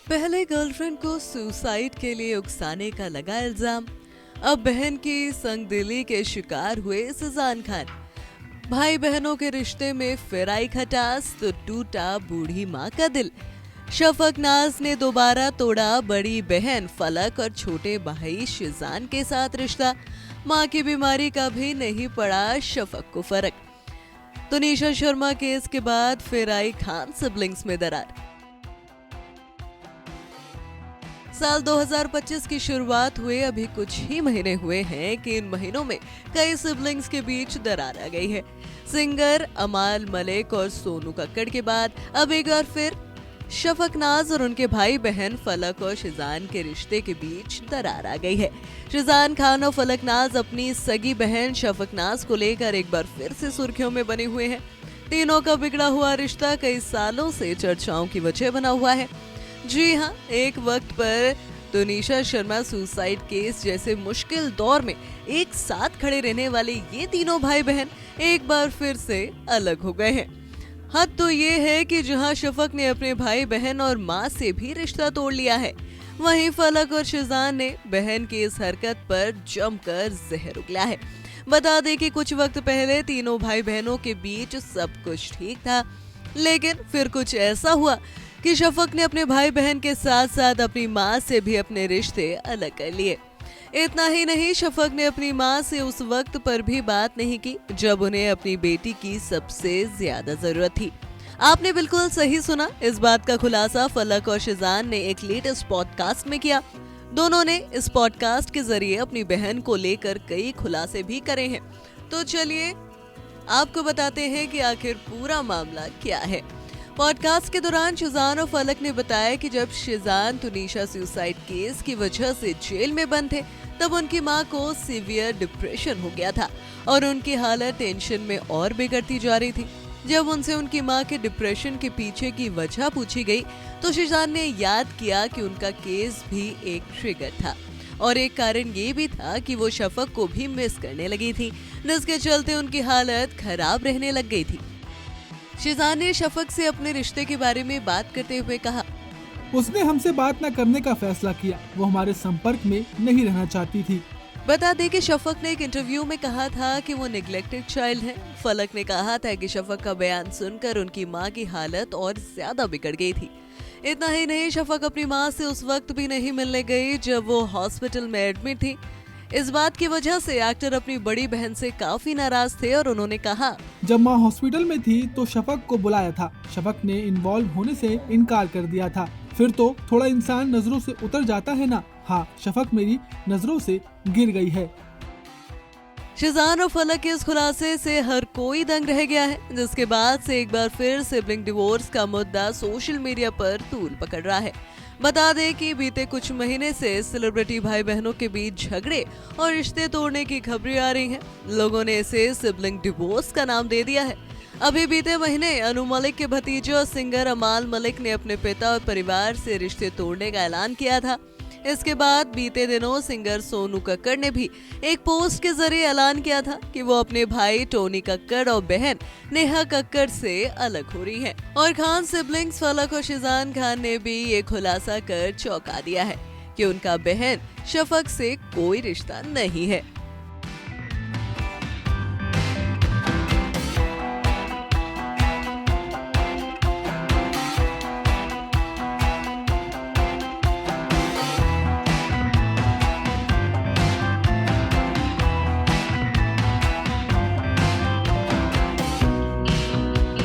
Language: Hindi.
पहले गर्लफ्रेंड को सुसाइड के लिए उकसाने का लगा इल्जाम। अब बहन की संगदिली के शिकार हुए सुजान खान। भाई बहनों के रिश्ते में फिर आई खटास तो टूटा बूढ़ी माँ का दिल। शफक नाज ने दोबारा तोड़ा बड़ी बहन फलक और छोटे भाई शिजान के साथ रिश्ता। माँ की बीमारी का भी नहीं पड़ा शफक को फर्क। तुनिशा शर्मा केस के बाद फिर आई खान सिबलिंग्स में दरार। साल 2025 की शुरुआत हुए अभी कुछ ही महीने हुए हैं कि इन महीनों में कई सिबलिंग्स के बीच दरार आ गई है। सिंगर अमाल मलिक और सोनू कक्कड़ के बाद अब एक बार फिर शफक नाज और उनके भाई बहन फलक और शिजान के रिश्ते के बीच दरार आ गई है। शिजान खान और फलक नाज अपनी सगी बहन शफक नाज को लेकर एक बार फिर से सुर्खियों में बने हुए हैं। तीनों का बिगड़ा हुआ रिश्ता कई सालों से चर्चाओं की वजह बना हुआ है। जी हाँ, एक वक्त पर तुनिशा शर्मा सुसाइड केस जैसे मुश्किल दौर में एक साथ खड़े रहने वाले ये तीनों भाई बहन एक बार फिर से अलग हो गए हैं। हद तो ये है कि जहां शफक ने अपने भाई बहन और माँ से भी रिश्ता तोड़ लिया है, वहीं फलक और शिजान ने बहन की इस हरकत पर जमकर जहर उगला है। बता दें कि कुछ वक्त पहले तीनों भाई बहनों के बीच सब कुछ ठीक था, लेकिन फिर कुछ ऐसा हुआ कि शफक ने अपने भाई बहन के साथ साथ अपनी माँ से भी अपने रिश्ते अलग कर लिए। इतना ही नहीं, शफक ने अपनी माँ से उस वक्त पर भी बात नहीं की जब उन्हें अपनी बेटी की सबसे ज्यादा जरूरत थी। आपने बिल्कुल सही सुना, इस बात का खुलासा फलक और शिजान ने एक लेटेस्ट पॉडकास्ट में किया। दोनों ने इस पॉडकास्ट के जरिए अपनी बहन को लेकर कई खुलासे भी करे हैं। तो चलिए आपको बताते हैं कि आखिर पूरा मामला क्या है। पॉडकास्ट के दौरान शिजान और फलक ने बताया कि जब शिजान तुनिशा सुसाइड केस की वजह से जेल में बंद थे, तब उनकी मां को सीवियर डिप्रेशन हो गया था और उनकी हालत टेंशन में और बिगड़ती जा रही थी। जब उनसे उनकी मां के डिप्रेशन के पीछे की वजह पूछी गई तो शिजान ने याद किया कि उनका केस भी एक ट्रिगर था और एक कारण ये भी था कि वो शफक को भी मिस करने लगी थी, जिसके चलते उनकी हालत खराब रहने लग गई थी। शिजान ने शफक से अपने रिश्ते के बारे में बात करते हुए कहा, उसने हमसे बात न करने का फैसला किया। वो हमारे संपर्क में नहीं रहना चाहती थी। बता दें कि शफक ने एक इंटरव्यू में कहा था कि वो नेग्लेक्टेड चाइल्ड है। फलक ने कहा था कि शफक का बयान सुनकर उनकी मां की हालत और ज्यादा बिगड़ गई थी। इतना ही नहीं, शफक अपनी मां से उस वक्त भी नहीं मिलने गई जब वो हॉस्पिटल में एडमिट थी। इस बात की वजह से एक्टर अपनी बड़ी बहन से काफी नाराज थे और उन्होंने कहा, जब माँ हॉस्पिटल में थी तो शफक को बुलाया था। शफक ने इन्वॉल्व होने से इनकार कर दिया था। फिर तो थोड़ा इंसान नजरों से उतर जाता है ना। हाँ, शफक मेरी नजरों से गिर गई है। शिजान और फलक के इस खुलासे से हर कोई दंग रह गया है, जिसके बाद से एक बार फिर सिबलिंग डिवोर्स का मुद्दा सोशल मीडिया पर तूल पकड़ रहा है। बता दें कि बीते कुछ महीने से सेलिब्रिटी भाई बहनों के बीच झगड़े और रिश्ते तोड़ने की खबरें आ रही हैं। लोगों ने इसे सिबलिंग डिवोर्स का नाम दे दिया है। अभी बीते महीने अनु मलिक के भतीजे और सिंगर अमाल मलिक ने अपने पिता और परिवार से रिश्ते तोड़ने का ऐलान किया था। इसके बाद बीते दिनों सिंगर सोनू कक्कड़ ने भी एक पोस्ट के जरिए ऐलान किया था कि वो अपने भाई टोनी कक्कड़ और बहन नेहा कक्कड़ से अलग हो रही हैं। और खान सिबलिंग्स फलक और शिजान खान ने भी ये खुलासा कर चौंका दिया है कि उनका बहन शफक से कोई रिश्ता नहीं है।